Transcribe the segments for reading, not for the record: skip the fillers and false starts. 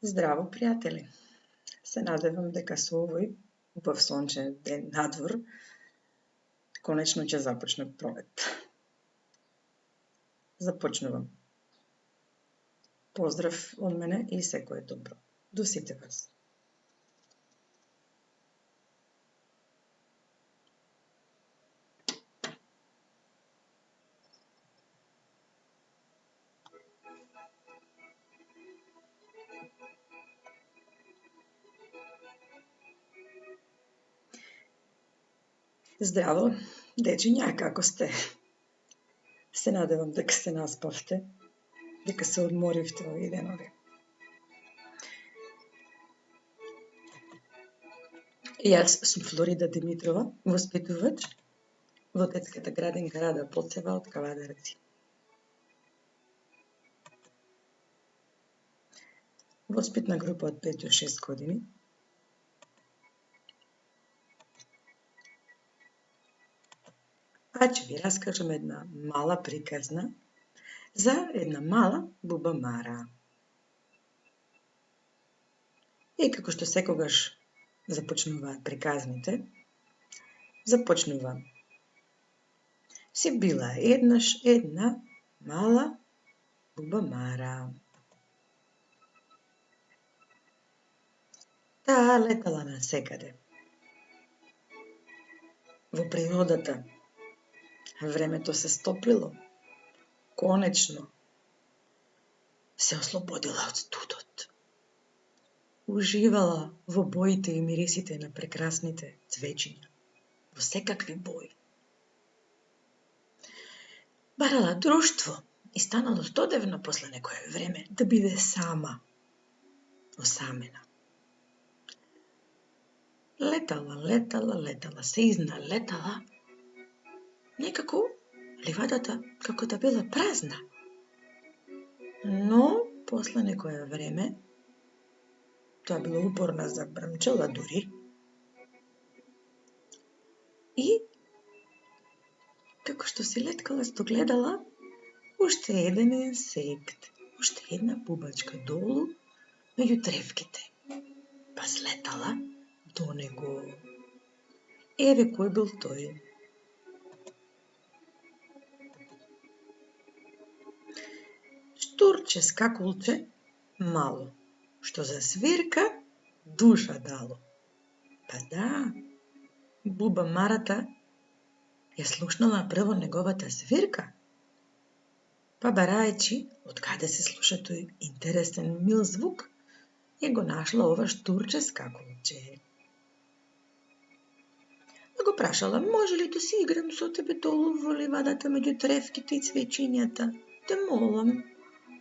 Здраво, пријатели! Се надевам дека со овој убав сончев ден надвор конечно ќе започне пролет. Започнувам. Поздрав од мене и секое добро до сите вас. Здраво, дечиња, како сте? Се надевам дека се наспавте, дека се одморивте овие денови. Јас сум Флорида Димитрова, воспитувач во детската градинка Рада Поцева од Кавадарци. Воспитна група од 5 до 6 години. А ќе ви раскажам една мала приказна за една мала буба Мара. И како што секогаш започнуваат приказните, започнува. Си била еднаш една мала буба Мара. Таа летала насекаде. Во природата. Времето се стоплило. Конечно. Се ослободила од студот. Уживала во боите и мирисите на прекрасните цвеќиња. Во секакви бои. Барала друштво и станало стодевно после некое време да биде сама. Осамена. Летала, се изналетала. Некако ливадата како да била празна. Но, после некое време, тоа била упорна забрмчала дури. И, како што си леткала, стогледала уште еден инсект, уште една бубачка долу меѓу тревките. Па слетала до него. Еве кој бил тој. Штурче скакулче мало, што за свирка душа дало. Па да, буба Марата ја слушнала прво неговата свирка, па барајќи од каде се слуша тој интересен мил звук, ја го нашла ова штурче скакулче. Па го прашала, може ли да си играм со тебе долу во ливадата меѓу тревките и цвеќињата? Те молам,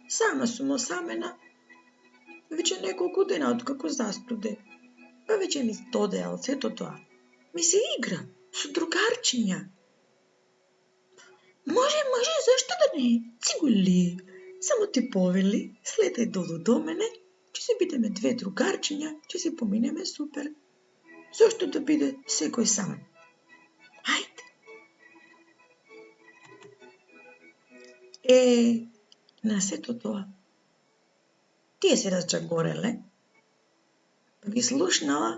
сама сум осамена, веќе неколку дена откако застуде. Па веќе ми стодеал сето тоа. Ми се игра со другарчиња. Може, зашто да не? Цигули, само ти повели, слетај долу до мене, ќе си бидеме две другарчиња, ќе си поминеме супер. Зошто да биде секој сам? Ајде. На сето тоа, тие се разчагореле, па ги слушнала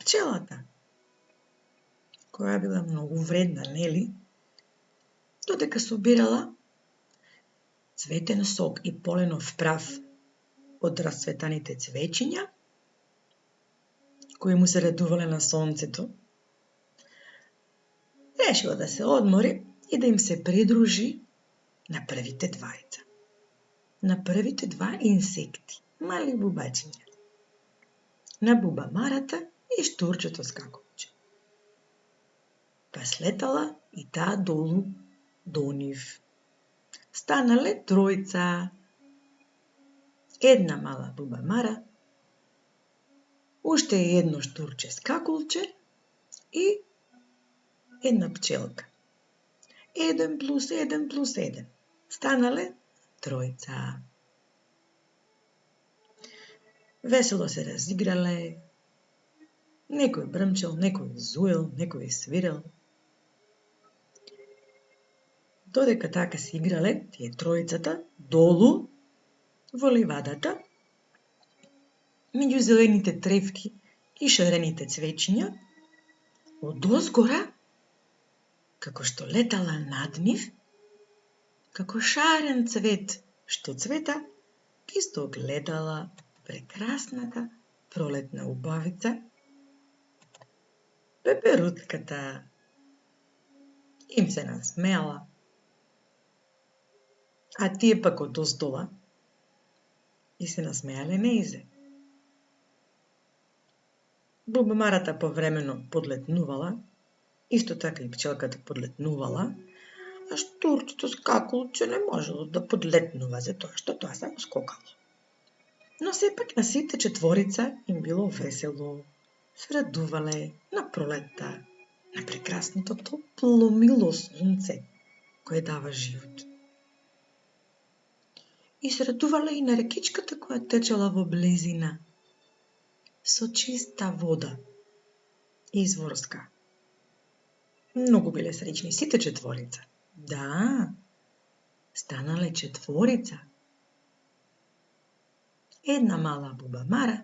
пчелата, која била многу вредна, нели? Додека собирала цветен сок и поленов прав од расцветаните цвеќиња, кои му се радувале на сонцето, решила да се одмори и да им се придружи на првите двајца. На првите два инсекти, мали бубачиња. На буба Марата и штурчето скакулче. Па слетала и таа долу до нив. Станале тројца. Една мала буба Мара, уште едно штурче скакулче и една пчелка. 1 плюс 1 плюс 1. Станале тројца. Весело се разиграле. Некој брмчел, некој зуел, некој свирел. Додека така се играле, тие тројцата долу во ливадата, меѓу зелените тревки и шарените цвеќиња, одозгора, како што летала над нив, како шарен цвет што цвета, исто гледала прекрасната пролетна убавица, пеперутката. Им се насмеала, а тие пак одоздола и се насмеале неизе. Бубамарата повремено подлетнувала, исто така и пчелката подлетнувала, а штурцето скакулче не можело да подлетнува затоа што тоа само скокало. Но сепак на сите четворица им било весело, се радувале на пролетта, на прекрасното топло мило сонце кое дава живот. И се радувале и на рекичката која течела во близина, со чиста вода, изворска. Многу биле среќни сите четворица. Да, станале четворица. Една мала бубамара,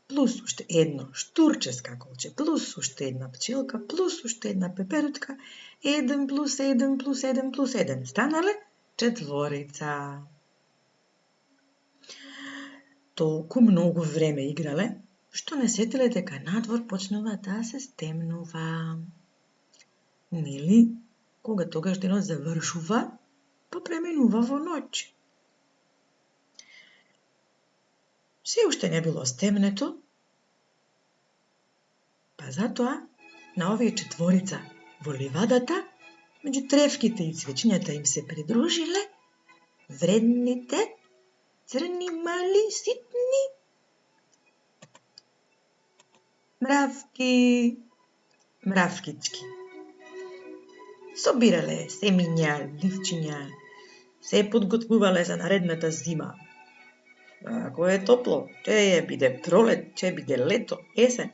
плюс уште едно штурче скаколче, плюс уште една пчелка, плюс уште една пеперутка, 1 плюс 1 плюс 1 плюс 1. Станале четворица. Толку многу време играле, што не сетиле дека надвор почнува да се стемнува. Нели, кога тогаш денот завршува, па преминува во ноќ. Се уште не било стемнето, па затоа на овие четворица во ливадата, меѓу тревките и цвеќињата им се придружиле вредните, црни, мали, ситни мравкички. Собирале семиња, ливчиња, се подготвувале за наредната зима. Ако е топло, ќе биде пролет, ќе биде лето, есен,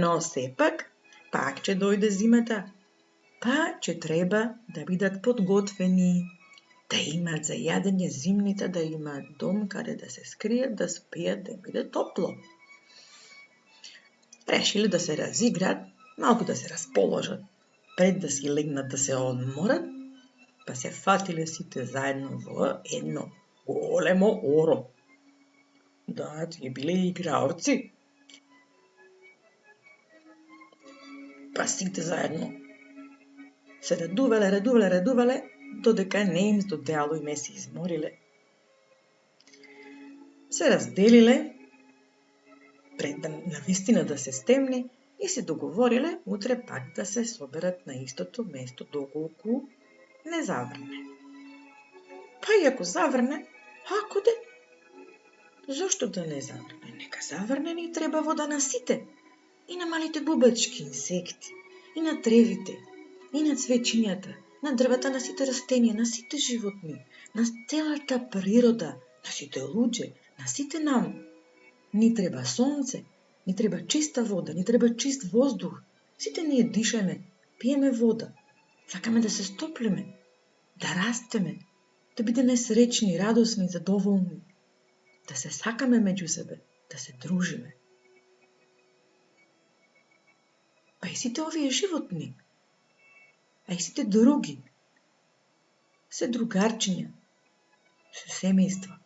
но сепак, пак ќе дојде зимата, па ќе треба да бидат подготвени, да имат за јадење зимница, да имат дом каде да се скријат, да спијат, да биде топло. Решиле да се разиграт, малку да се расположат, пред да си легнат да се одморат, па се фатиле сите заедно во едно големо оро. Да, тие биле играорци. Па сите заедно се радувале, додека не им здодело и не се измориле. Се разделиле, пред да навистина да се стемни, и се договориле утре пак да се соберат на истото место доколку не заврне. Па и ако заврне, ако де? Зошто да не заврне? Нека заврне, ни треба вода на сите. И на малите бубачки, инсекти, и на тревите, и на цвеќињата, на дрвата, на сите растенија, на сите животни, на целата природа, на сите луѓе, на сите нам. Ни треба сонце, ни треба чиста вода, ни треба чист воздух. Сите ние дишеме, пиеме вода. Сакаме да се стоплиме, да растеме, да бидеме среќни, радосни, задоволни, да се сакаме меѓу себе, да се дружиме. Па и сите овие животни, а и сите други, се другарчиња, се семејства.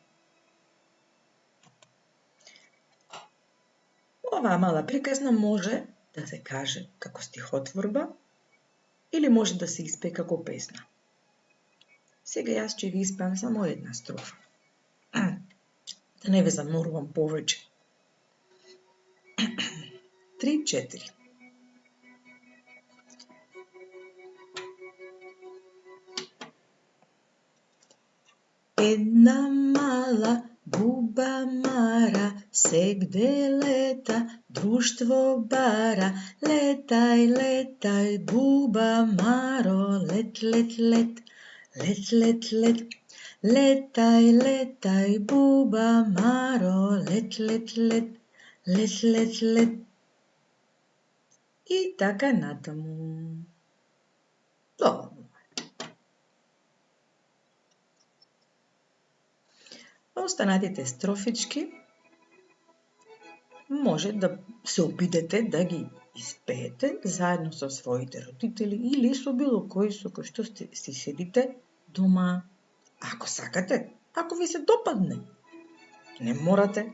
Оваа мала приказна може да се каже како стихотворба или може да се испее како песна. Сега јас ќе ви испеам само една строфа. Да не ве заморувам повеќе. 3-4. Една мала бубамара сегде лета, друштво бара. Летај, летај, бубамаро, лет, лет, лет, лет, лет, лет. Летај, летај, бубамаро, лет, лет, лет, лет, лет, лет. И така натаму. Добро. Останатите строфички може да се опитате да ги испеете заедно со своите родители или со било кој со кој што си седите дома. Ако сакате, ако ви се допадне. Не морате.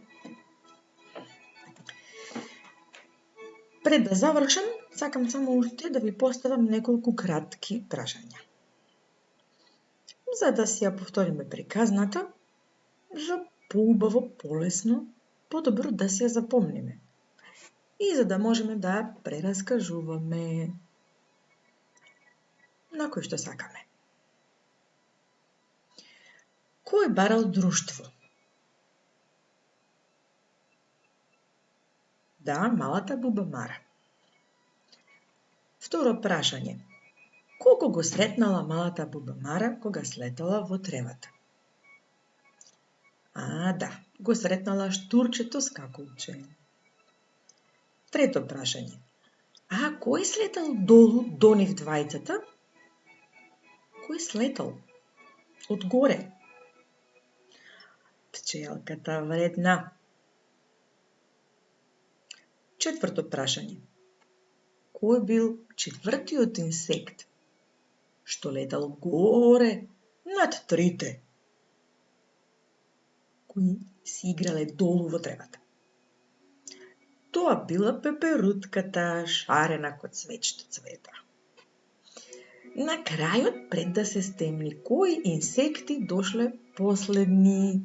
Пред да завршам, сакам само уште да ви поставам неколку кратки прашања. За да си ја повториме приказната, за поубаво, полесно, подобро да си ја запомниме. И за да можеме да прераскажуваме на кој што сакаме. Кој барал друштво? Да, малата буба Мара. Второ прашање. Колку го сретнала малата буба Мара кога слетала во тревата? Да, го сретнала штурчето скакулче. Трето прашање. Кој слетал долу до нив двајцата? Кој слетал? Одгоре. Пчелката вредна. Четврто прашање. Кој бил четвртиот инсект што летал горе над трите, кои си играле долу во тревата? Тоа била пеперутката, шарена ко цвечто цвета. На крајот, пред да се стемни, кои инсекти дошле последни?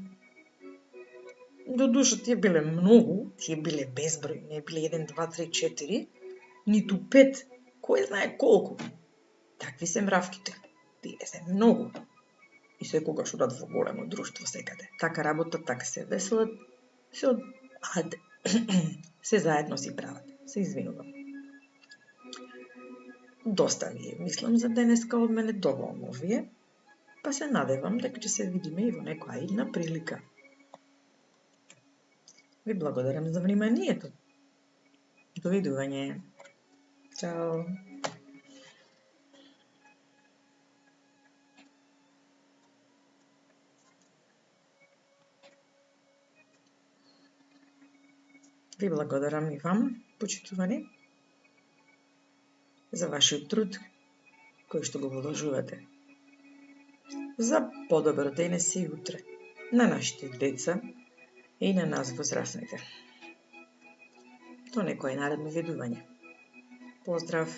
До душа тие биле многу, тие биле безброј, не биле 1, 2, 3, 4, ниту 5, кој знае колку. Такви се мравките, тие се многу. И секогаш одат во големо друштво секаде. Така работат, така се веселат, се заедно си прават. Се извинувам. Доста ви е, мислам, за денеска од мене, доволно ви е, па се надевам дека ќе се видиме и во некоја идна прилика. Ви благодарам за вниманието. Довидување. Чао. Ви благодарам и вам, почитувани, за вашиот труд кој што го вложувате за подобро денес и утре на нашите деца и на нас возрастните. До некој наредно видување. Поздрав!